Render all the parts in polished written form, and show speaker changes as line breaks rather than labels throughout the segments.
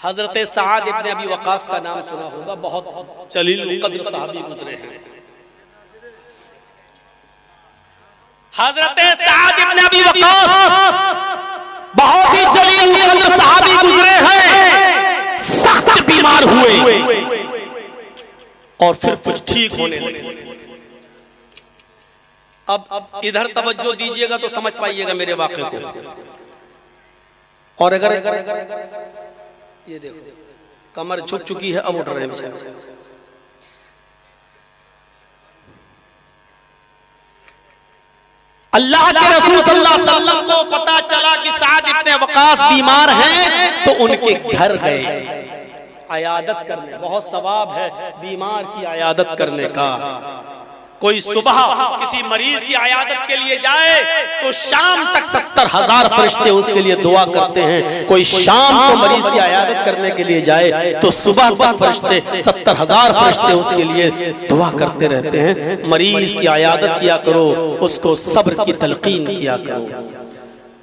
हजरत साद इब्ने अबी वक़ास का नाम सुना होगा, बहुत जलील कद्र सहाबी गुजरे हैं। हजरत साद इब्ने अबी वक़ास बहुत ही जलील कद्र सहाबी गुजरे हैं, सख्त बीमार हुए और फिर कुछ ठीक होने लगे। अब इधर तवज्जो दीजिएगा तो समझ पाइएगा मेरे वाक़े को। और अगर ये देखो कमर झुक चुकी है, अब उठ रहे हैं बेचारे। अल्लाह के रसूल सल्लल्लाहु अलैहि वसल्लम को पता चला कि साद इब्ने वक़ास बीमार हैं, तो उनके घर गए अयादत करने। बहुत सवाब है बीमार की अयादत करने का। कोई सुबह किसी मरीज की अयादत के लिए जाए तो शाम तक 70,000 फरिश्ते उसके लिए दुआ करते हैं। कोई शाम को मरीज की अयादत करने के लिए जाए तो सुबह तक फरिश्ते 70,000 फरिश्ते उसके लिए दुआ करते रहते हैं। मरीज की अयादत किया करो, उसको सब्र की तलकीन किया करो।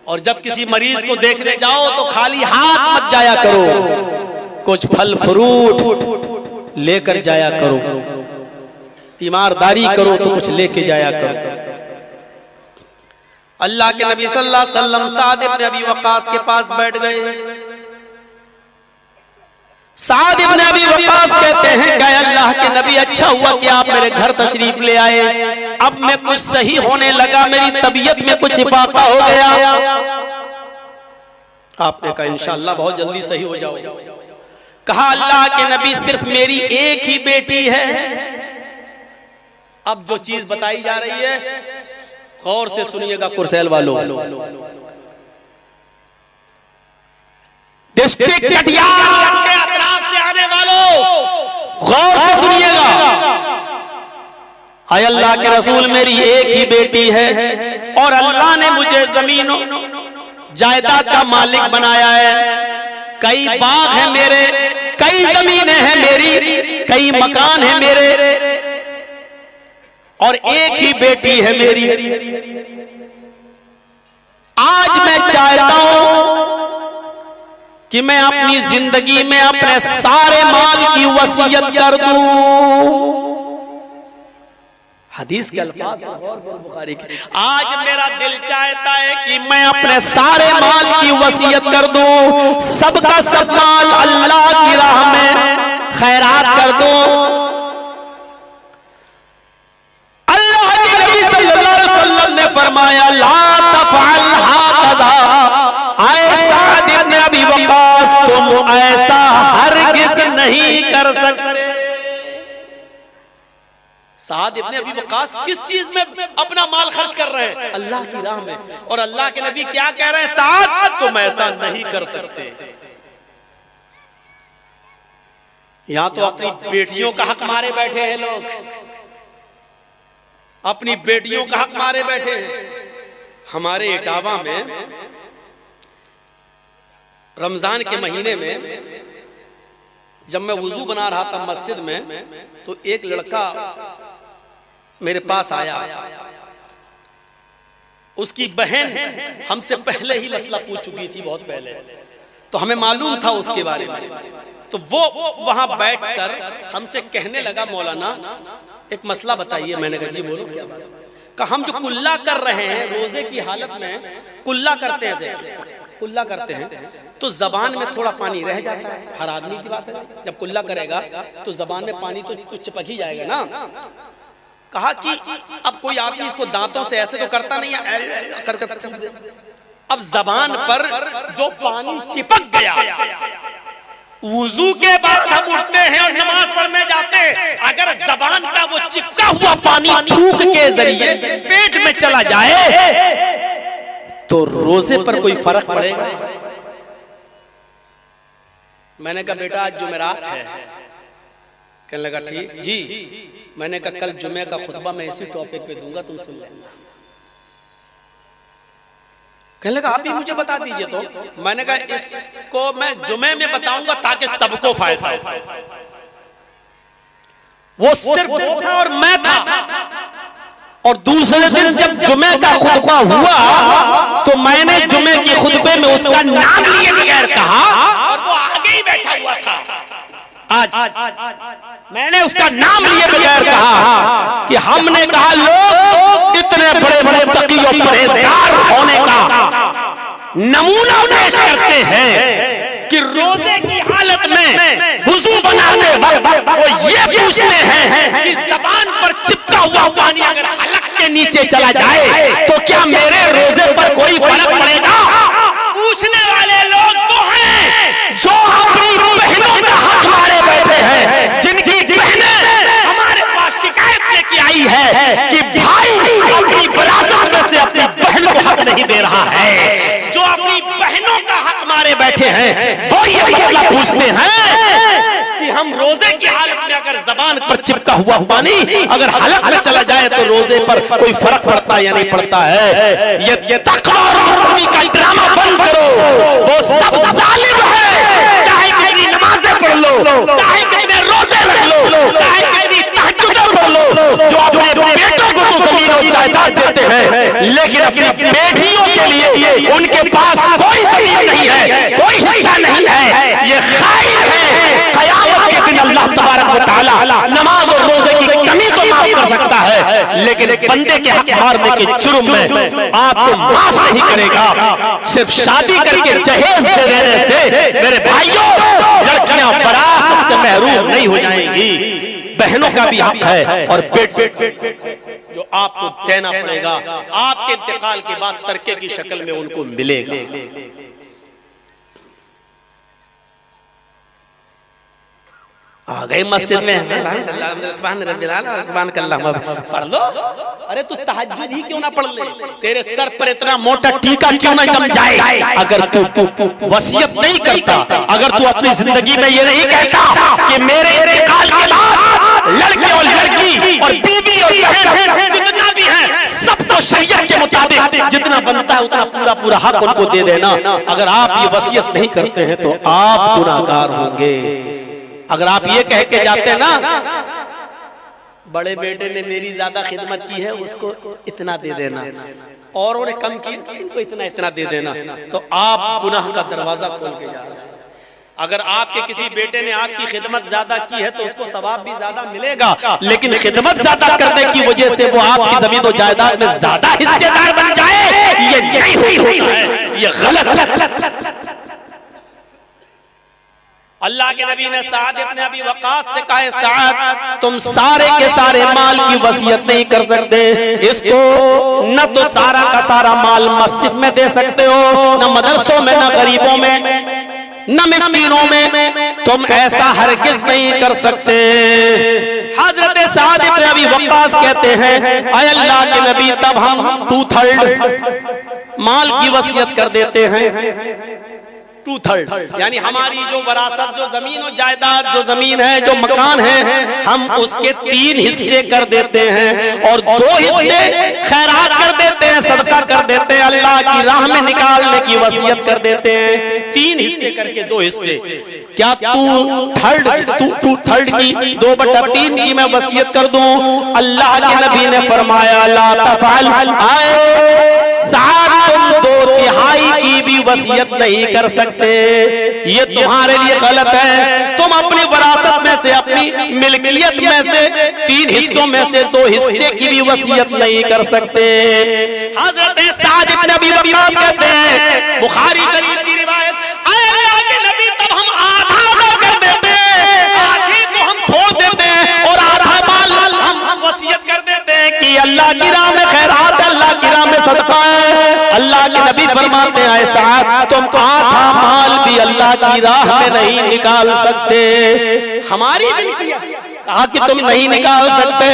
और जब किसी मरीज को देखने जाओ तो खाली हाथ मत जाया करो, कुछ फल फ्रूट लेकर जाया करो। तीमारदारी करो तो कुछ लेके जाया करो। अल्लाह के नबी सल्लल्लाहु अलैहि वसल्लम साद इब्ने अबी वक़ास के पास बैठ गए। साद इब्ने अबी वक़ास कहते हैं कि अल्लाह के नबी, अच्छा हुआ कि आप मेरे घर तशरीफ ले आए। अब मैं कुछ सही होने लगा, मेरी तबीयत में कुछ इफाका हो गया। आपने कहा इंशाअल्लाह बहुत जल्दी सही हो जाओ। कहा अल्लाह के नबी सिर्फ मेरी एक ही बेटी है। अब जो चीज बताई जा रही है गौर से सुनिएगा कुरसैल वालों, डिस्ट्रिक्ट कटिहार के अतराफ से आने वालों गौर से सुनिएगा। आय अल्लाह के रसूल मेरी एक ही बेटी है और अल्लाह ने मुझे जमीनों जायदाद का मालिक बनाया है। कई बाग हैं मेरे, कई जमीनें हैं मेरी, कई मकान हैं मेरे, और एक ही बेटी है मेरी। आज मैं चाहता हूं कि मैं अपनी जिंदगी में अपने सारे माल की वसीयत कर दूं। हदीस के अल्फाज बुखारी के, आज मेरा दिल चाहता है कि मैं अपने सारे माल की वसीयत कर दूं, सबका सब माल अल्लाह की राह में खैरात कर दूं। फरमाया ला तफअल हाकज़ा, ऐ साद इब्ने अबी वक़ास तुम ऐसा हरगिज़ नहीं कर सकते। साद इब्ने अबी वक़ास किस चीज में अपना माल खर्च कर रहे हैं? अल्लाह की राह में। और अल्लाह के नबी क्या कह रहे हैं? साद तुम ऐसा नहीं कर सकते। यहां तो अपनी बेटियों का हक मारे बैठे हैं लोग, अपनी बेटियों का हक मारे बैठे हैं। हमारे इटावा में रमजान के महीने में जब मैं वुजू बना रहा था मस्जिद में, तो एक लड़का मेरे पास आया। उसकी बहन हमसे पहले ही मसला पूछ चुकी थी, बहुत पहले, तो हमें मालूम था उसके बारे में। तो वो वहां बैठकर हमसे कहने लगा मौलाना एक मसला बताइए। मैंने कहा जी बोलो क्या बात? कहा हम जो कुल्ला कर रहे हैं, रोजे की हालत में कुल्ला करते हैं, कुल्ला करते हैं तो जबान में थोड़ा पानी रह जाता है, हर आदमी की बात है। जब कुल्ला करेगा तो जबान में पानी तो कुछ चिपक ही जाएगा ना। कहा कि अब कोई आदमी इसको दांतों से ऐसे तो करता नहीं है, कर अब जबान पर जो पानी चिपक गया, वुजू के बाद हम उठते हैं और नमाज पढ़ने जाते हैं, अगर जबान का वो चिपका हुआ पानी थूक के जरिए पेट में चला जाए तो रोजे पर कोई फर्क पड़ेगा? मैंने कहा बेटा आज जुमेरात है। कहने लगा ठीक जी। मैंने कहा कल जुमे का खुतबा मैं इसी टॉपिक पे दूंगा, तुम सुन लेना। कहने लगा आप भी मुझे बता दीजिए। तो मैंने कहा इसको मैं जुमे में बताऊंगा ताकि सबको फायदा हो। वो सिर्फ वो था और मैं था। और दूसरे दिन जब जुमे का खुतबा हुआ तो मैंने जुमे के खुतबे में उसका नाम लिए बगैर बगैर कहा और वो आगे ही बैठा हुआ था। आज मैंने उसका नाम लिए बगैर कहा कि हमने कहा लोग इतने बड़े बड़े तकी और परहेजगार होने का नमूना पेश करते हैं कि रोजे की हालत में वुजू बनाते वक्त वो ये पूछते हैं कि ज़बान पर चिपका हुआ पानी अगर हलक के नीचे चला जाए तो क्या मेरे रोजे पर कोई फर्क पड़ेगा? पूछने वाले लोग वो हैं जो अपनी बहनों का हक मारे बैठे हैं, जिनकी बहनें हमारे पास शिकायत लेके आई है कि भाई अपनी विरासत में से अपनी बहन को हक नहीं दे रहा है। जो अपनी बहनों का हक मारे बैठे हैं वो ये मसला पूछते हैं कि हम रोजे की हालत में अगर ज़बान पर चिपका हुआ पानी अगर हलक में चला जाए तो रोजे पर कोई फर्क पड़ता है या नहीं पड़ता है? ये तकवा और मुत्तकी का ड्रामा बंद करो। वो सब जालिम है, चाहे कितनी नमाजें पढ़ लो, चाहे कितने रोजे रख लो, चाहे कितनी तहज्जुदें पढ़ लो, जो अपने बेटों को तो ज़मीन और जायदाद देते हैं लेकिन अपनी बेटियों के लिए उनके पास कोई ज़मीन नहीं है, कोई हिस्सा नहीं है, ये खाइन है। क़यामत के दिन अल्लाह तबारक व तआला नमाज और रोजे की कमी तो माफ कर सकता है लेकिन एक बंदे के हक मारने के जुर्म में आपको माफ नहीं करेगा। सिर्फ शादी करके जहेज दे देने से मेरे भाइयों लड़कियां विरासत से महरूम नहीं हो जाएंगी। बहनों का भी हक है और बेटे जो आपको देना पड़ेगा, आपके इंतकाल के बाद तरके की शक्ल में उनको मिलेगा। आ गए मस्जिद में पढ़ लो। अरे तू तहज्जुद ही क्यों ना पढ़ ले? तेरे सर पर इतना मोटा टीका क्यों ना जम जाए? अगर तू वसीयत नहीं करता, अगर तू अपनी जिंदगी में ये नहीं कहता कि मेरे इंतकाल के बाद लड़के और लड़की और बीवी और बहन जितना भी है सबको शरीयत के मुताबिक जितना बनता है उतना पूरा पूरा हक उनको दे देना। अगर आप ये वसीयत नहीं करते हैं तो आप गुनाहगार होंगे। अगर आप ये कह के जाते ना बड़े बेटे ने मेरी ज्यादा खिदमत की है उसको इतना दे देना और उन्हें कम की इनको इतना इतना दे देना, तो आप गुनाह का दरवाजा खोल के जा रहे हैं। अगर आपके किसी बेटे ने आपकी खिदमत ज्यादा की है तो उसको सवाब भी ज्यादा मिलेगा, लेकिन खिदमत ज्यादा करने की वजह से वो आपकी जमीन और जायदाद में ज्यादा हिस्सेदार बन जाए, ये नहीं होता है, ये गलत। अल्लाह के नबी ने साद इब्न अबी वक़ास से कहा, साद तुम सारे के सारे माल की वसीयत नहीं कर सकते, इसको न तो सारा का सारा माल मस्जिद में दे सकते हो, न मदरसों में, न गरीबों में, न मिस्कीनों में, तुम ऐसा हरगिज नहीं कर सकते। हजरत साद इब्न अबी वक़ास कहते हैं, ऐ अल्लाह के नबी तब हम 2/3 माल की वसीयत कर देते हैं। 2/3 यानी हमारी जो वरासत, जो जमीन और जायदाद, जो जमीन है, जो मकान है, हम उसके 3 हिस्से कर देते हैं और 2 हिस्से खैरात कर देते हैं, सदका कर देते हैं, अल्लाह की राह में निकालने की वसीयत कर देते हैं। 3 हिस्से करके 2 हिस्से। क्या 2/3 की 2/3 की मैं वसीयत कर दूं? अल्लाह के नबी ने फरमाया ला तफअल, आए साद तुम 2/3 की भी वसीयत नहीं कर सकते, ये तुम्हारे लिए गलत है। तुम अपनी विरासत में से, अपनी मिल्कियत में से 3 हिस्सों में से 2 हिस्से की भी वसीयत नहीं कर सकते। हजरत साद इब्न अबी वक़ास कहते हैं, बुखारी शरीफ की रिवायत, अल्लाह के नबी तब हम आधा कर देते, आधे को हम छोड़ देते हैं और आधा माल हम वसीयत कर देते हैं कि अल्लाह की राह में खैरात, अल्लाह की राह में सदका है। अल्लाह के नबी फरमाते हैं, ऐसा तुम आधा माल भी अल्लाह की राह में नहीं निकाल सकते। हमारी कहा कि तुम नहीं निकाल सकते।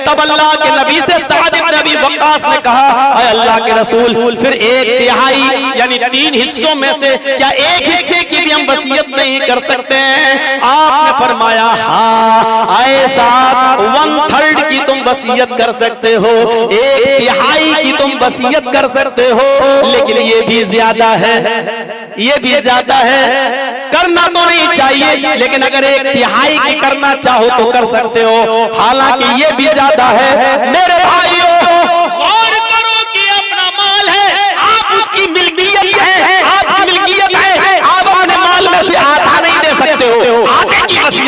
तब अल्लाह के नबी से साद इब्न अबी वक़ास ने कहा, अल्लाह के रसूल फिर 1/3 यानी 3 हिस्सों में से क्या 1 हिस्से की भी हम वसीयत नहीं कर सकते हैं? आपने फरमाया हाँ, आए साद 1/3 की तुम वसीयत कर सकते हो, 1/3 की तुम वसीयत कर सकते हो, लेकिन ये भी ज्यादा है, ये भी ज्यादा है। करना तो नहीं चाहिए लेकिन अगर 1/3 की करना चाहो तो कर सकते हो, हालांकि ये भी ज्यादा है। मेरे भाइयों गौर करो कि अपना माल है, आप उसकी मिल्कियत है, आपकी मिल्कियत है, आप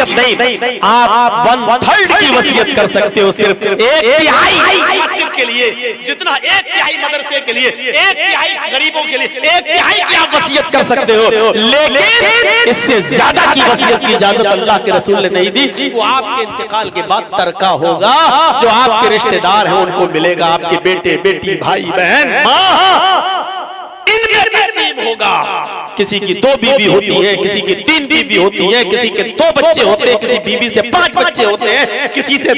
वसीयत नहीं, आप 1/3 की वसीयत कर सकते हो, सिर्फ 1/3
मस्जिद के लिए, जितना 1/3 मदरसे के लिए, 1/3 गरीबों के लिए, 1/3
की आप वसीयत कर सकते हो, लेकिन इससे ज्यादा की वसीयत की इजाजत अल्लाह के रसूल ने नहीं दी। वो आपके इंतकाल के बाद तरका होगा, जो आपके रिश्तेदार हैं उनको मिलेगा, आपके बेटे बेटी भाई बहन इनमें तकसीम होगा। किसी की 2 बीवी होती है, किसी की 3 बीवी होती है, किसी के 2 बच्चे होते हैं, किसी बीवी से 5 बच्चे होते हैं, किसी से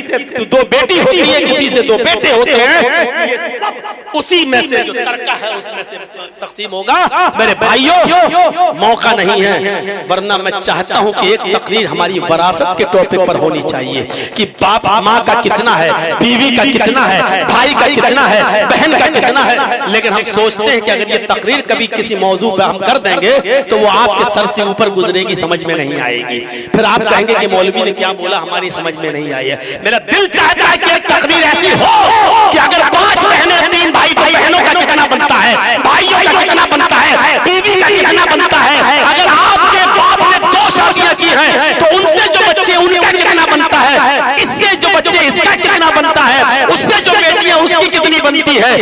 2 बेटी होती है, किसी से 2 बेटे होते हैं। ये सब उसी में से जो तरका है उसमें से तकसीम होगा। मेरे भाइयों, मौका नहीं है, वरना मैं चाहता हूं कि एक तकरीर हमारी वरासत के टॉपिक पर होनी चाहिए कि बाप माँ का कितना है, बीवी का कितना है, भाई का कितना है, बहन का कितना है। लेकिन हम सोचते हैं कि अगर ये तकरीर कभी किसी मौजू पे हम कर देंगे तो वो आपके सर से ऊपर गुजरेगी, समझ में नहीं आएगी, फिर आप कहेंगे कि मौलवी ने क्या बोला, हमारी समझ में नहीं आई है। मेरा दिल चाहता है कि एक तकरीर ऐसी हो कि अगर 5 बहनें 3 भाई, तो बहनों का कितना बनता है, भाइयों का कितना बनता है, बीवी का कितना बनता है। अगर आपके बाप ने 2 शादियां की हैं तो उनसे जो बच्चे उनका कितना बनता है, इससे जो बच्चे इसका कितना बनता है, उससे जो बेटियां उसकी कितनी बनती है।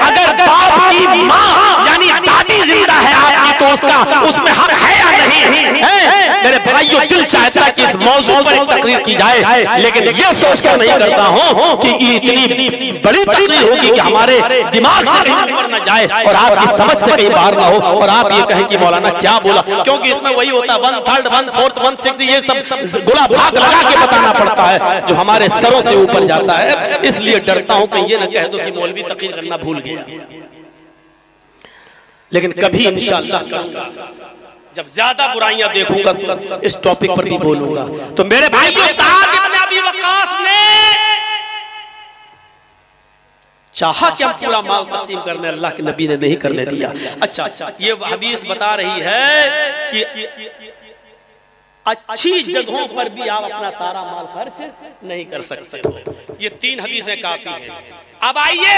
अगर बाप की माँ यानी दादी जिंदा है आपकी तो उसका उसमें हक है या नहीं है। मेरे भाइयों, दिल चाहता है कि इस मौजू पर एक तकरीर की जाए, लेकिन ये सोचकर नहीं करता हूं कि इतनी बड़ी तकरीर होगी कि हमारे दिमाग से कहीं ऊपर न जाए और आपकी समझ से कहीं बाहर ना हो और आप ये कहें कि मौलाना क्या बोला, क्योंकि इसमें वही होता है 1/3, 1/4, 1/6 ये सब गुला भाग लगा के बताना पड़ता है जो हमारे सरों से ऊपर जाता है। इसलिए डरता हूं कि ये न कह दो कि मौलवी तकरीर करना भूल गया, लेकिन कभी इंशाअल्लाह करूंगा, जब ज्यादा बुराइयां देखूंगा तो इस टॉपिक पर भी बोलूंगा। तो मेरे भाइयों, साद इब्न अबी वक्कास ने चाहा कि हम पूरा माल तकसीम करने, अल्लाह के नबी ने नहीं करने दिया। अच्छा, ये हदीस बता रही है कि अच्छी जगहों पर भी आप अपना सारा माल खर्च नहीं कर सकते हो। ये 3 हदीसें काफी हैं। अब आइए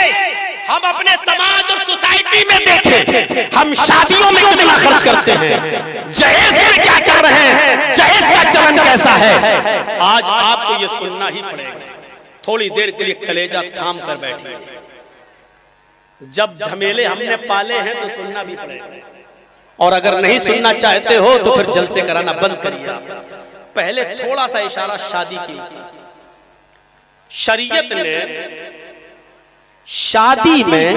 हम अपने समाज और सोसाइटी में देखें, हम शादियों में कितना खर्च करते हैं, जहेज में क्या कर रहे हैं, जहेज का चलन कैसा है। आज आपको ये सुनना ही पड़ेगा। थोड़ी देर के लिए कलेजा थाम कर बैठिए। जब झमेले हमने पाले हैं तो सुनना भी पड़ेगा, और अगर नहीं सुनना चाहते हो तो फिर जलसे कराना बंद करिए। पहले थोड़ा सा इशारा शादी की। शरीयत ने शादी में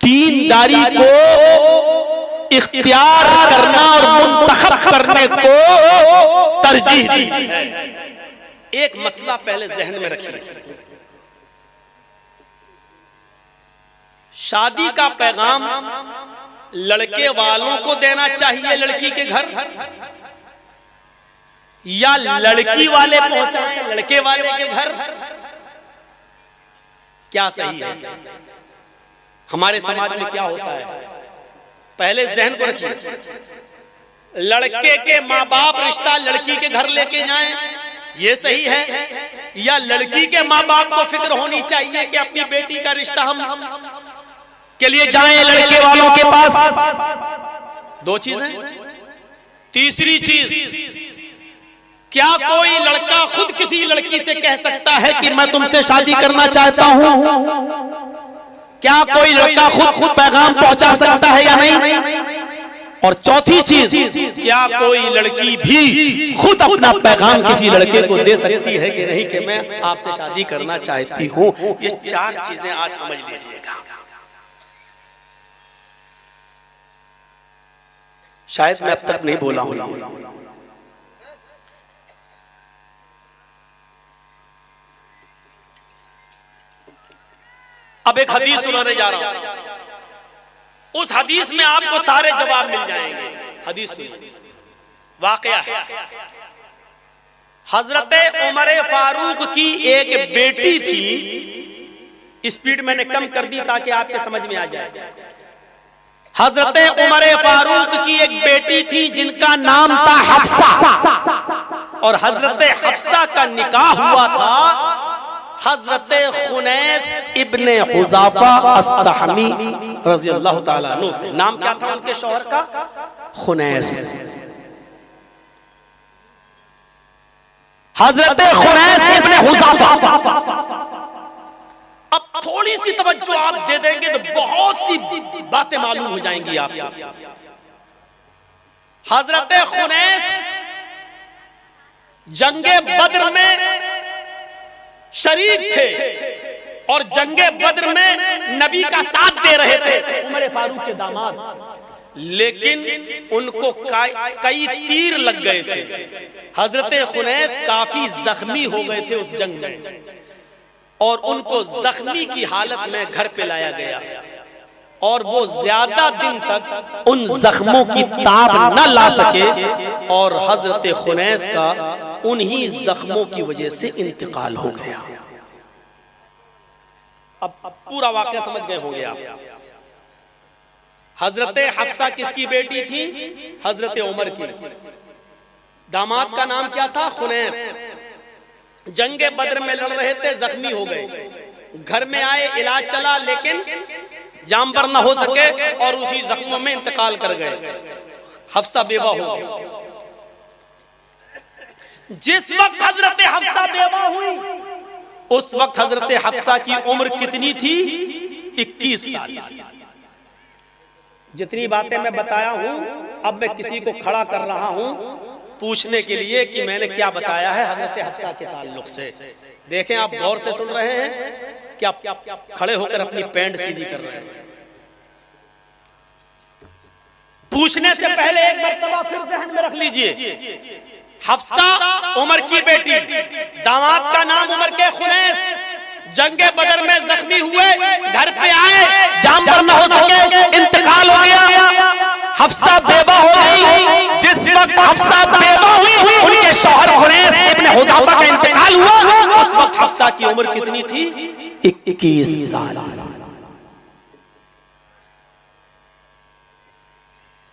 तीनदारी को इख्तियार करना और मुंतखब करने को तरजीह दी है। एक मसला पहले जहन में रखिए, शादी का पैगाम लड़के वालों को देना चाहिए लड़की के घर, या लड़की वाले पहुंचाएं लड़के वाले के घर, क्या सही है? हमारे समाज में क्या होता है, पहले जहन को रखिए, लड़के के माँ बाप रिश्ता लड़की के घर लेके जाएं, ये सही है, या लड़की के माँ बाप को फिक्र होनी चाहिए कि अपनी बेटी का रिश्ता हम के लिए जाएं लड़के वालों के पास? 2 चीजें। तीसरी चीज, क्या कोई लड़का खुद किसी लड़की से कह सकता है कि मैं तुमसे शादी करना चाहता हूं? क्या कोई लड़का खुद पैगाम पहुंचा सकता है या नहीं? और चौथी चीज, क्या कोई लड़की भी खुद अपना पैगाम किसी लड़के को दे सकती है कि नहीं कि मैं आपसे शादी करना चाहती हूं? ये 4 चीजें आज समझ लीजिएगा। शायद मैं अब तक नहीं बोला हूं। अब एक हदीस सुनाने जा रहा हूं, उस हदीस में आपको सारे जवाब मिल जाएंगे। हदीस सुनिए, वाकया है। हजरत उमर फारूक की एक बेटी थी, स्पीड मैंने कम कर दी ताकि आपके समझ में आ जाए। हजरत उमर फारूक की एक बेटी थी जिनका नाम था हफ्सा, और हजरत हफ्सा का निकाह हुआ था हजरत खुनैस इब्ने हुज़ाफा अस्सहमी रज़ियल्लाहु ताला अन्हु से। नाम क्या था उनके शौहर का? खुनैस। हजरत खुनैस इब्ने हुज़ाफा।
अब थोड़ी सी तवज्जो आप दे देंगे तो बहुत सी बातें मालूम हो जाएंगी आपको। हजरत खुनैस जंगे बद्र में शरीक थे और जंगे बद्र में नबी का साथ दे रहे थे, उमर फारूक के दामाद। लेकिन उनको कई तीर लग गए थे। हजरत खुनैस काफी जख्मी हो गए थे उस जंग में और उनको जख्मी की हालत में घर पे लाया गया और वो ज्यादा दिन तक
उन जख्मों की ताब न ला सके और हजरत खुनैस का
उन्हीं जख्मों की वजह से इंतकाल हो गया। अब पूरा वाकया समझ गए होंगे आप। हजरत हफ्सा किसकी बेटी थी? हजरत उमर की। दामाद का नाम क्या था? खुनैस। जंगे बद्र में लड़ रहे थे, जख्मी हो गए, घर में आए, इलाज चला लेकिन जाम पर न हो सके और उसी जख्मों में इंतकाल कर गए। हफ्सा बेवा हो गई। जिस वक्त हजरत हफ्सा बेवा हुई उस वक्त हजरत हफ्सा की उम्र कितनी थी? 21 साल। जितनी बातें मैं बताया हूं अब मैं किसी को खड़ा कर रहा हूं पूछने के लिए कि मैंने क्या बताया है हजरत हफ्सा के ताल्लुक से। देखें, आप गौर से सुन रहे हैं कि आप खड़े होकर अपनी पैंट सीधी कर रहे हैं। पूछने से पहले एक मर्तबा फिर ज़हन में रख लीजिए, हफ्सा उमर की बेटी, दामाद का नाम उमर के खुनैस, जंगे बदर में जख्मी हुए, घर पे आए,
जाम पर न हो सके, इंतकाल हो गया, हफ्सा बेवा हो गई। जिस वक्त हफ्सा बेवा हुई उनके शौहर खुनैस इब्ने हुज़ाफा का इंतकाल हुआ।
उस वक्त हफ्सा की उम्र कितनी थी?
21 साल।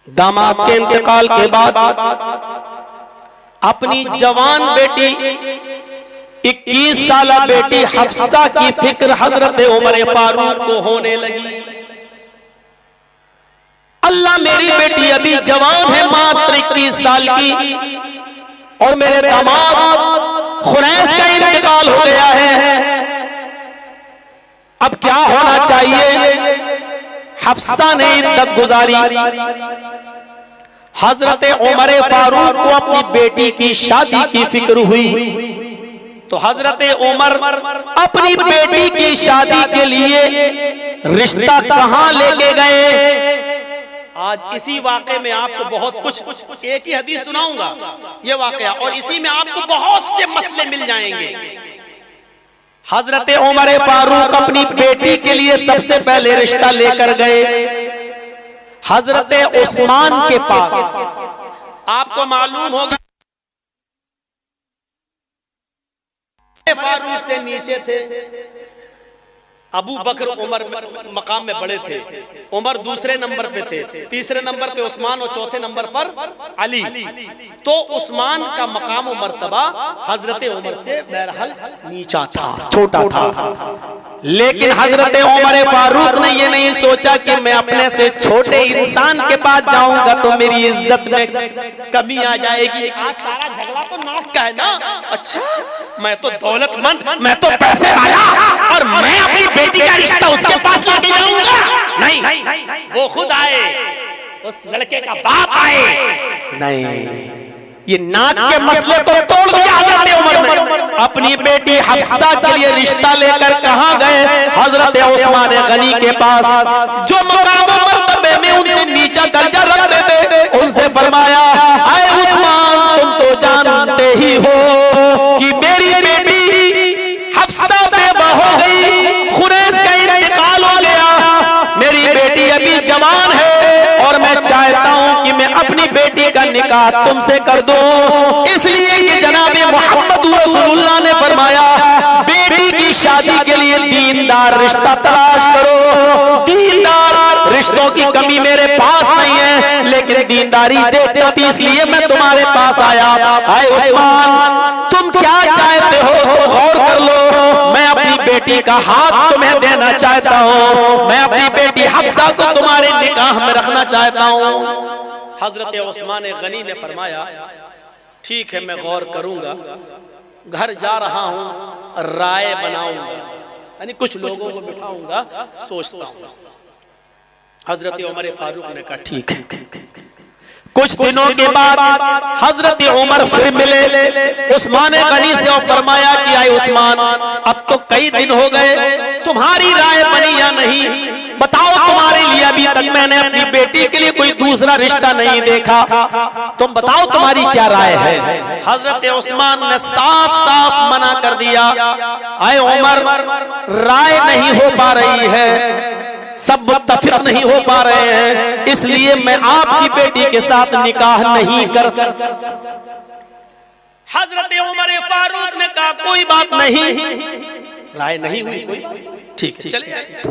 दामाद के इंतकाल के बाद अपनी जवान बेटी 21 साला बेटी हफ्सा की फिक्र हजरत उमर फारूक को होने लगी। अल्लाह, मेरी बेटी अभी जवान है, मात्र 21 साल की, और मेरे दामाद खुनैस का इंतकाल हो गया है, अब क्या होना चाहिए? हफ्सा ने इद्दत गुजारी। हजरत उमर फारूक को अपनी बेटी की शादी की फिक्र हुई तो हजरत उमर अपनी बेटी की शादी के लिए रिश्ता कहां लेके गए?
आज इसी वाक़े में आपको बहुत कुछ, एक ही हदीस सुनाऊंगा ये वाक़या, और इसी में आपको बहुत से मसले मिल जाएंगे।
हजरत उमर फारूक अपनी बेटी के लिए सबसे पहले रिश्ता लेकर गए हजरत उस्मान के पास।
आपको मालूम होगा फारूक से नीचे थे अबू बकर, उमर मकाम में बड़े थे, उमर दूसरे नंबर पे थे, तीसरे नंबर पे उस्मान और चौथे नंबर पर अली। तो उस्मान का मकाम और मर्तबा हजरत उमर से बहरहाल नीचा था,
छोटा था। लेकिन हजरत उमर फारूक ने ये नहीं सोचा कि मैं अपने से छोटे इंसान के पास जाऊंगा तो मेरी इज्जत में कमी आ जाएगी।
आज सारा झगड़ा तो नाक का है ना। अच्छा, मैं तो दौलतमंद,
मैं तो पैसे वाला और मैं अपनी बेटी का रिश्ता उसके पास लेके जाऊंगा? नहीं,
वो खुद आए, उस लड़के का बाप आए।
नहीं, ये नाक के मसले तो तोड़ दिया हजरत उमर ने। अपनी बेटी हफ्सा के लिए रिश्ता लेकर कहां गए? हजरत उस्मान गनी के पास, जो मकाम मर्तबे में उनसे नीचा दर्जा रखते थे। उनसे फरमाया, आए उस्मान, तुम तो जानते ही हो कि मेरी बेटी हफ्सा बेवा हो गई, खुनैस का इंतकाल हो गया, मेरी बेटी अभी जवान है और मैं चाहता हूं कि मैं अपनी बेटी का निकाह तुमसे कर दूं। इसलिए कि जनाबे मोहम्मद रसूलुल्लाह ने फरमाया, बेटी की शादी के लिए दीनदार रिश्ता तलाश करो। दीनदार रिश्तों की कमी मेरे पास नहीं है, लेकिन दीनदारी देखता थी, इसलिए मैं तुम्हारे पास आया। आए उस्मान, तुम क्या चाहते हो तो गौर कर लो। मैं अपनी बेटी का हाथ तुम्हें देना चाहता हूँ, मैं अपनी बेटी हफ्सा को तुम्हारे निकाह में रखना चाहता हूँ।
हजरत उस्मान गनी ने फरमाया, ठीक है, मैं गौर करूंगा। घर जा रहा हूं, राय बनाऊंगा, यानी कुछ लोगों को बिठाऊंगा, सोचता हूं। हजरत उमर फारूक ने कहा ठीक है।
कुछ दिनों के बाद हजरत उमर फिर मिले उस्मान गनी से और फरमाया कि आए उस्मान, अब तो कई दिन हो गए, तुम्हारी राय बनी या नहीं? बताओ, तुम्हारे लिए अभी तक मैंने अपनी बेटी के लिए कोई दूसरा रिश्ता नहीं देखा, तुम बताओ तुम्हारी क्या राय है? हजरत उस्मान ने साफ साफ मना कर दिया, आए उमर, राय नहीं हो पा रही है, सब मुत्तफिक नहीं हो पा रहे हैं, इसलिए मैं आपकी बेटी के साथ निकाह नहीं कर सकता।
हजरत उमर फारूक ने कहा कोई बात नहीं, राय नहीं हुई कोई, ठीक है चले जाइए।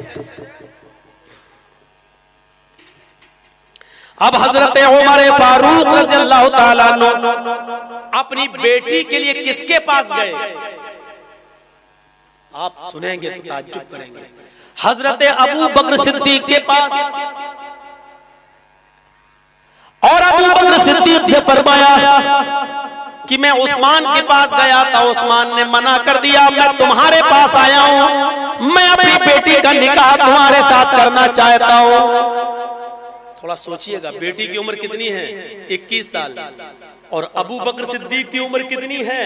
अब हजरत उमर फारूक रज़ियल्लाहु ताला अन्हु
अपनी बेटी के लिए किसके पास गए? आप सुनेंगे तो ताज्जुब करेंगे।
हजरत अबू बकर सिद्दीक के पास, और अबू बकर सिद्दीक से फरमाया कि मैं उस्मान के पास गया था, उस्मान ने मना कर दिया, मैं तुम्हारे पास आया हूं, मैं अपनी बेटी का निकाह तुम्हारे साथ करना चाहता हूं।
थोड़ा सोचिएगा, बेटी की उम्र कितनी है? 21 साल, और अबू बकर सिद्दीक की उम्र कितनी है?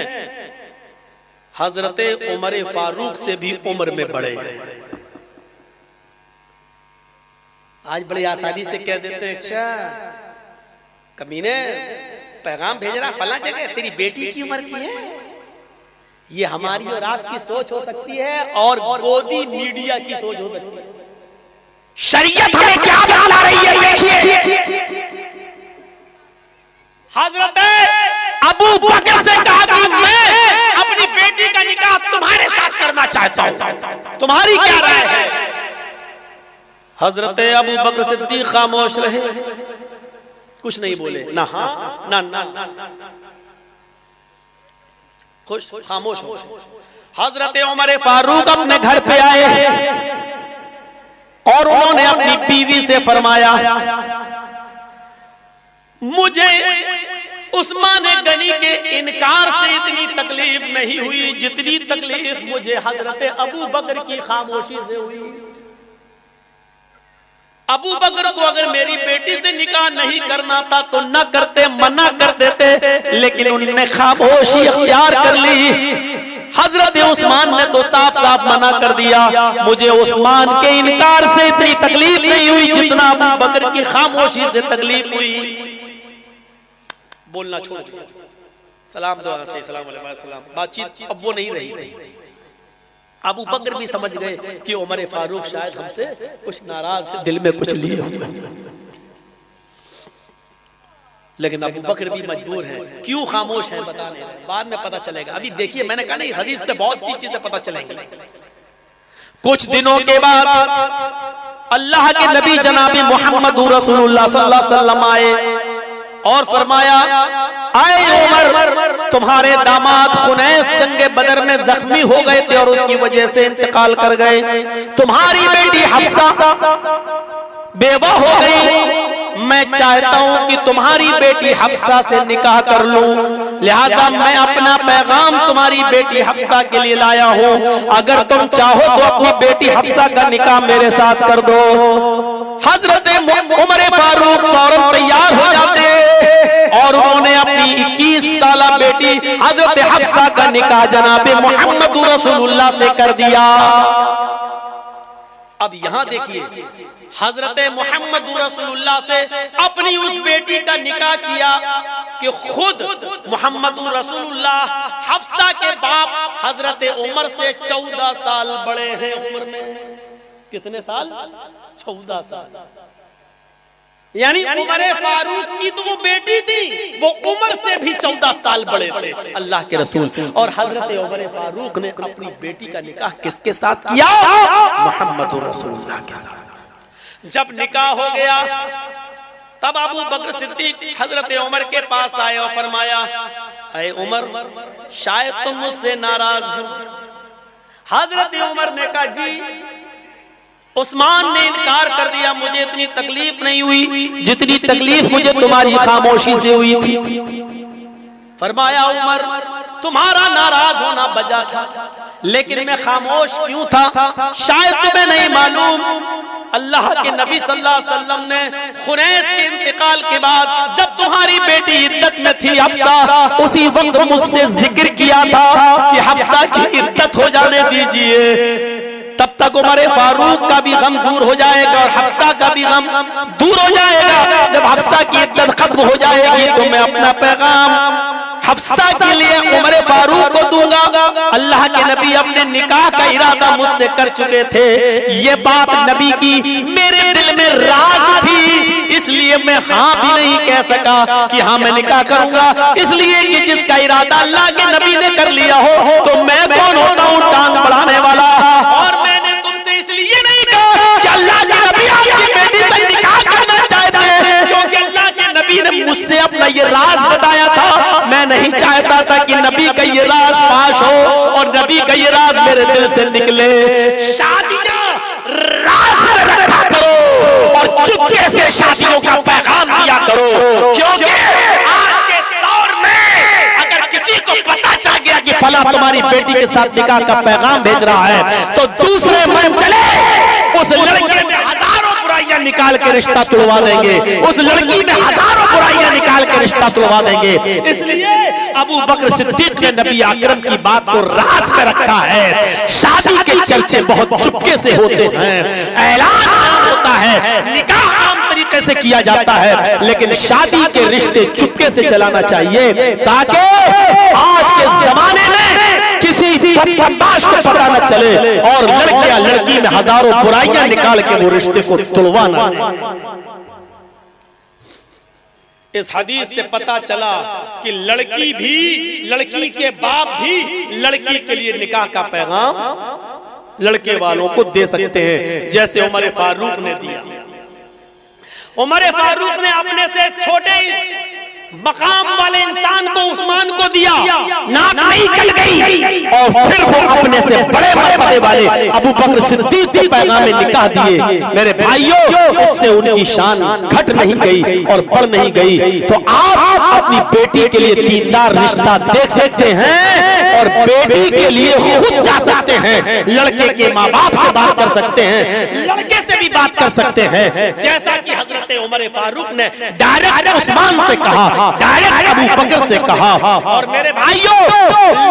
हजरत उमर फारूक से भी उम्र में बड़े हैं। आज बड़ी आसानी से कह देते हैं, अच्छा कमीने पैगाम भेज रहा फला जगह, तेरी बेटी की उम्र की है। ये हमारी और आपकी सोच हो सकती है, और गोदी मीडिया की सोच हो सकती है।
शरीयत हमें क्या बता रही है, देखिए।
हजरत
अबू बकर से कहा कि मैं अपनी बेटी का निकाह तुम्हारे साथ करना चाहता हूं, तुम्हारी क्या राय है?
हजरत अबू बकर सिद्दीक खामोश रहे, कुछ नहीं बोले, ना हाँ ना ना, खुश खामोश हो। हजरत उमर फारूक अपने घर पे आए और उन्होंने अपनी बीवी से फरमाया, मुझे उस्मान गनी के इनकार से इतनी तकलीफ नहीं हुई जितनी तकलीफ मुझे हजरत अबू बकर की खामोशी से हुई। अबू बकर को अगर मेरी बेटी से निकाह नहीं करना था तो न करते, मना कर देते, लेकिन उन्होंने खामोशी अख्तियार कर ली। हजरत उस्मान ने तो साफ साफ मना कर दिया, मुझे उस्मान के इनकार से इतनी तकलीफ नहीं हुई जितना अबू बकर की खामोशी से तकलीफ हुई। बोलना छोड़ दिया, सलाम दो, सलाम अलैकुम, बातचीत अब वो नहीं रही। अबू बकर भी समझ गए कि उमर फारूक शायद हमसे कुछ नाराज है, दिल में कुछ लिए हुए, लेकिन अबू बकर भी मजबूर हैं। क्यों खामोश हैं बताने, बाद में पता चलेगा। अभी देखिए, मैंने कहा ना इस हदीस पे बहुत सी चीजें पता चलेंगी।
कुछ दिनों के बाद अल्लाह के नबी जनाबी मोहम्मद रसूलुल्लाह सल्लल्लाहु अलैहि वसल्लम आए और फरमाया, आए उमर, तुम्हारे दामाद खुनैस जंगे बदर में जख्मी हो गए थे और उसकी वजह से इंतकाल कर गए। तुम्हारी बेटी हफ्सा बेवा हो गई, मैं चाहता हूं कि तुम्हारी बेटी हफ्सा से निकाह कर लूं, लिहाजा मैं अपना पैगाम तुम्हारी बेटी हफ्सा के लिए लाया हूं, अगर तुम चाहो तो अपनी बेटी हफ्सा का निकाह मेरे साथ कर दो। हजरत उमर फारूक फौरन तैयार हो जाते और उन्होंने अपनी 21 साला बेटी हजरत हफ्सा का निकाह जनाबे मोहम्मद रसूलुल्लाह से कर दिया।
अब यहां देखिए, हजरत मोहम्मद रसूलुल्लाह से अपनी उस बेटी का निकाह किया कि खुद मोहम्मद रसूलुल्लाह हफ्सा के बाप हजरत उमर से 14 साल बड़े हैं उम्र में। कितने साल? 14 साल। यानी उमर फारूक की तो वो बेटी थी, वो उमर से भी 14 साल बड़े थे अल्लाह के रसूल। और हजरत उमर फारूक ने अपनी बेटी का निकाह किसके साथ किया?
मोहम्मद रसूलुल्लाह के साथ।
जब निकाह हो गया तब अबू बकर सिद्दीक हजरत उमर के पास आए और फरमाया, अरे उमर, शायद तुम मुझसे नाराज हो। हजरत उमर ने कहा, जी उस्मान ने इनकार कर दिया, मुझे इतनी तकलीफ नहीं हुई जितनी तकलीफ मुझे तुम्हारी खामोशी से हुई थी। फरमाया, उमर तुम्हारा नाराज होना बजा था, लेकिन मैं खामोश क्यों था? शायद तुम्हें नहीं मालूम, अल्लाह के नबी सल्लल्लाहु अलैहि वसल्लम ने खुनैस के इंतकाल के बाद जब तुम्हारी बेटी इद्दत में थी हफ्सा, उसी वक्त मुझसे जिक्र किया था कि हफ्सा की इद्दत हो जाने दीजिए, तब तक उमर फारूक का भी गम दूर हो जाएगा और हफ्सा का भी गम दूर हो जाएगा। जब हफ्सा की इद्दत खत्म हो जाएगी तो मैं अपना पैगाम हफ्सा के लिए उमर फारूक को दूंगा। अल्लाह के नबी अपने निकाह का इरादा मुझसे कर चुके थे, ये बात नबी की मेरे दिल में राज थी, इसलिए मैं हाँ भी नहीं कह सका कि हाँ मैं निकाह करूंगा, इसलिए कि जिसका इरादा अल्लाह के नबी ने कर लिया हो तो मैं कौन होता हूँ टांग बढ़ाने वाला। और मैंने तुमसे इसलिए नहीं कहा कि अल्लाह के नबी आपकी बेटी से निकाह करना चाहते हैं, क्योंकि अल्लाह के नबी ने मुझसे अपना ये राज बताया था। मैं नहीं चाहता था कि नबी का ये राज फाश हो और नबी का ये राज मेरे दिल से निकले। शादियां राज में रखा करो और चुपके से शादियों का पैगाम दिया करो, क्योंकि आज के दौर में अगर किसी को पता चल गया कि फला तुम्हारी बेटी के साथ निकाह का पैगाम भेज रहा है तो दूसरे मन चले उस लड़के में हजारों बुराइयां निकाल के रिश्ता तुड़वा देंगे, उस लड़की में हजारों बुराइयां निकाल के रिश्ता तुड़वा देंगे। इसलिए अबू बकर सिद्दीक ने नबी अकरम की बात को राज में रखा है। शादी के चर्चे बहुत चुपके से होते हैं, ऐलान आम होता है, निकाह आम तरीके से किया जाता है, लेकिन शादी के रिश्ते चुपके से चलाना चाहिए ताकि आज के जमाने में किसी बदमाश को पता न चले और लड़कियां लड़की में हजारों बुराइयां निकाल के वो रिश्ते को तुड़वा न दें। इस हदीस से पता चला कि लड़की भी, लड़की के बाप भी लड़की के लिए निकाह का पैगाम लड़के वालों को दे सकते हैं, जैसे उमर फारूक ने दिया। उमर फारूक ने अपने से छोटे मकाम वाले इंसान को उस्मान को दिया, नाक नहीं कल गई, और फिर वो अपने से बड़े मर्तबे वाले अबू बकर सिद्दीक को पैगाम निकाह दिए। मेरे भाइयों, उससे उनकी शान घट नहीं गई और बढ़ नहीं गई। तो आप अपनी बेटी के लिए दीनदार रिश्ता देख सकते हैं और बेटी के लिए खुद जा सकते हैं, लड़के के माँ बाप से बात कर सकते हैं, लड़के से भी बात कर सकते हैं, जैसा कि हजरत उमर फारूक ने डायरेक्ट उस्मान से कहा, डायरेक्ट अबू बकर से कहा। और मेरे भाइयों,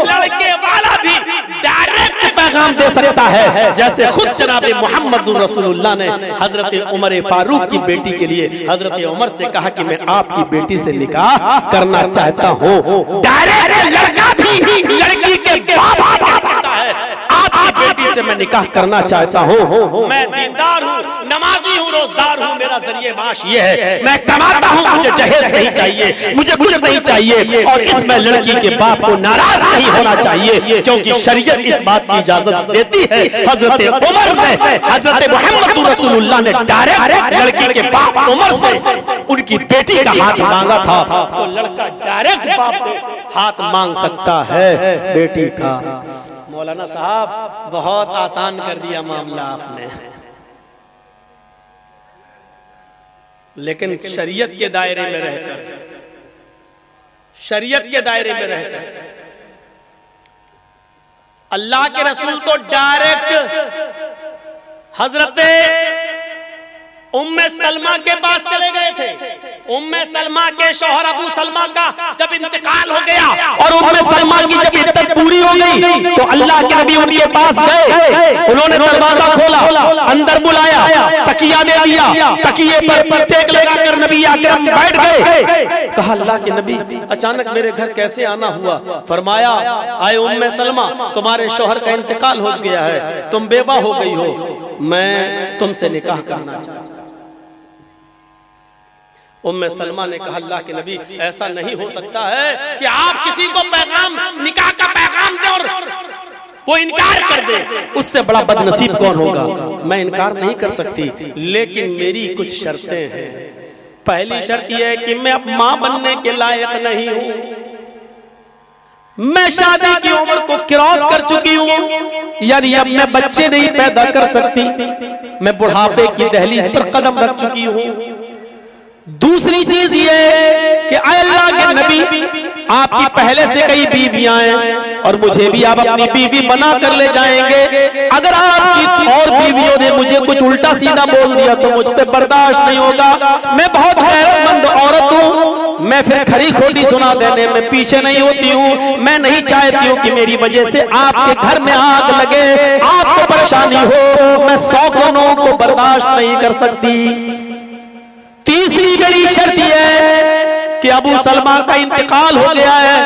लड़के वाला भी डायरेक्ट पैगाम दे सकता है, जैसे खुद जनाब मोहम्मद रसूलुल्लाह ने हजरत उमर फारूक की बेटी के लिए हजरत उमर से कहा कि मैं आपकी बेटी से निकाह करना चाहता हूँ। डायरेक्ट लड़का भी लड़की के बाप कह सकता है, आपकी बेटी से मैं निकाह करना चाहता हूँ, मैं दीनदार हूँ, नमाजी हूँ, रोजदार हूँ, मेरा जरिए माश ये है, मैं कमाता हूँ, मुझे जहेज नहीं चाहिए, मुझे कुछ नहीं चाहिए। और इसमें लड़की के बाप को नाराज नहीं होना चाहिए, क्योंकि शरीयत इस बात की इजाजत देती है। हजरत उमर ने, हजरत मोहम्मद रसूलुल्लाह ने डायरेक्ट लड़की के बाप उमर से उनकी बेटी का हाथ मांगा था, तो लड़का डायरेक्ट बाप से हाथ मांग सकता है बेटी का। मौलाना साहब, बहुत आसान कर दिया मामला आपने, लेकिन शरीयत के दायरे में रहकर, शरीयत के दायरे में रहकर अल्लाह के रसूल तो डायरेक्ट हजरत उम्मे सलमा के पास चले गए थे। उम्मे सलमा के शौहर अबू सलमा का जब इंतकाल हो गया और उम्मे सलमा की जब इद्दत पूरी हो गई तो अल्लाह के नबी उनके पास गए, उन्होंने दरवाजा खोला, अंदर बुलाया, तकिया दे दिया, तकिए पर टेक लगाकर नबी अकरम बैठ गए। कहा अल्लाह के नबी, अचानक मेरे घर कैसे आना हुआ? फरमाया, आए उम्मे सलमा, तुम्हारे शौहर का इंतकाल हो गया है, तुम बेवा हो गई हो, मैं तुमसे निकाह करना चाहता हूं। उम्मे सलमा ने कहा अल्लाह के नबी, ऐसा नहीं हो सकता है कि आप किसी को पैगाम, निकाह का पैगाम दे और वो इनकार कर दे, उससे बड़ा बदनसीब कौन होगा? मैं इनकार नहीं कर सकती, लेकिन मेरी कुछ शर्तें हैं। पहली शर्त यह है कि मैं अब मां बनने के लायक नहीं हूं, मैं शादी की उम्र को क्रॉस कर चुकी हूं, यानी अब मैं बच्चे नहीं पैदा कर सकती, मैं बुढ़ापे की दहलीज पर कदम रख चुकी हूं। दूसरी चीज ये कि अल्लाह के नबी,
आपकी पहले से कई बीवियां हैं और मुझे भी आप अपनी बीवी बना कर ले जाएंगे। अगर आपकी और बीवियों ने मुझे कुछ उल्टा सीधा बोल दिया तो मुझ पे बर्दाश्त नहीं होगा। मैं बहुत गैरतमंद औरत हूँ, मैं फिर खरी खोटी सुना देने में पीछे नहीं होती हूँ। मैं नहीं चाहती हूँ कि मेरी वजह से आपके घर में आग लगे, आपको परेशानी हो। मैं 100 गुनों को बर्दाश्त नहीं कर सकती। तीसरी मेरी शर्त यह है कि अबू सलमा का इंतकाल हो गया है,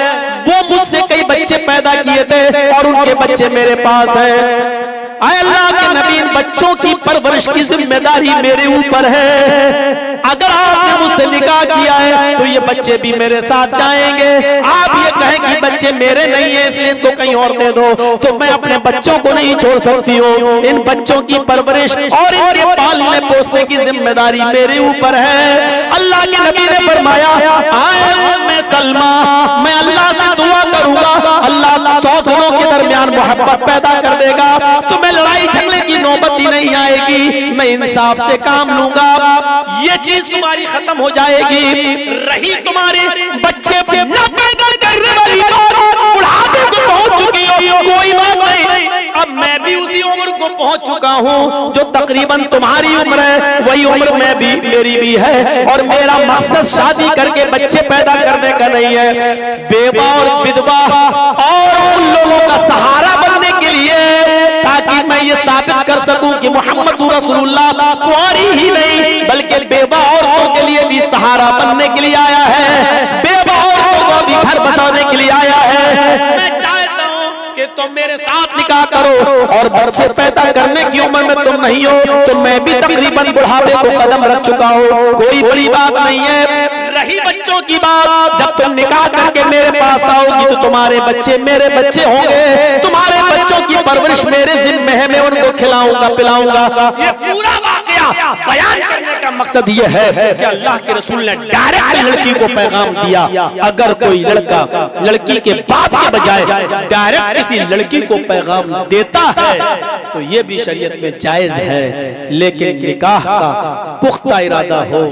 वो मुझसे कई बच्चे पैदा किए थे और उनके बच्चे मेरे पास हैं। आए अल्लाह के नबी, इन बच्चों की परवरिश की जिम्मेदारी मेरे ऊपर है। अगर आपने मुझसे निकाह किया है तो ये बच्चे भी मेरे साथ जाएंगे। आप ये कहें कि बच्चे मेरे नहीं है इसलिए इनको कहीं और दे दो, तो मैं अपने बच्चों को नहीं छोड़ सकती हूँ। इन बच्चों की परवरिश और इनके पालने पोसने की जिम्मेदारी मेरे ऊपर है। अल्लाह के नबी ने फरमाया, आए उम्मे सलमा, मैं अल्लाह से दुआ करूंगा, अल्लाह 100 घरों के दरमियान मोहब्बत पैदा कर देगा, तो मैं लड़ाई झगड़े की नौबत ही नहीं आएगी। मैं इंसाफ से काम लूंगा, ये चीज तुम्हारी खत्म हो जाएगी। रही तुम्हारे बच्चे न पैदा करने वाली बात, बुढ़ापे को पहुंच चुकी हो, कोई बात नहीं। अब मैं भी उसी उम्र को पहुंच चुका हूं जो तकरीबन तुम्हारी उम्र है, वही उम्र मैं भी मेरी भी है। और मेरा मकसद शादी करके बच्चे पैदा करने का नहीं है, बेवा और विधवा और उन लोगों का सहारा बनने के लिए, ताकि मैं ये साबित कर सकूं कि मोहम्मद रसूलुल्लाह कुंवारी ही नहीं बल्कि बेवा औरतों के लिए भी सहारा बनने के लिए आया है, बेवा औरतों को भी घर बसाने के लिए आया है। मैं चाहता हूं कि तुम मेरे साथ निकाह करो और बच्चे पैदा करने की उम्र में तुम नहीं हो, तो मैं भी तकरीबन बुढ़ापे को कदम रख चुका हूं, कोई बड़ी बात नहीं है। रही बच्चों की बात, जब तुम निकाह करके मेरे पास आओगी तो तुम्हारे बच्चे मेरे बच्चे होंगे, तुम्हारे बच्चों की परवरिश मेरे जिम्मे है, मैं उनको खिलाऊंगा पिलाऊंगा। ये पूरा वाकया बयान करने का मकसद ये है कि अल्लाह के रसूल ने डायरेक्ट लड़की को पैगाम दिया। अगर कोई लड़का लड़की के बाप के बजाय डायरेक्ट किसी लड़की को पैगाम देता है तो ये भी शरीयत में जायज है, लेकिन निकाह का पुख्ता इरादा हो।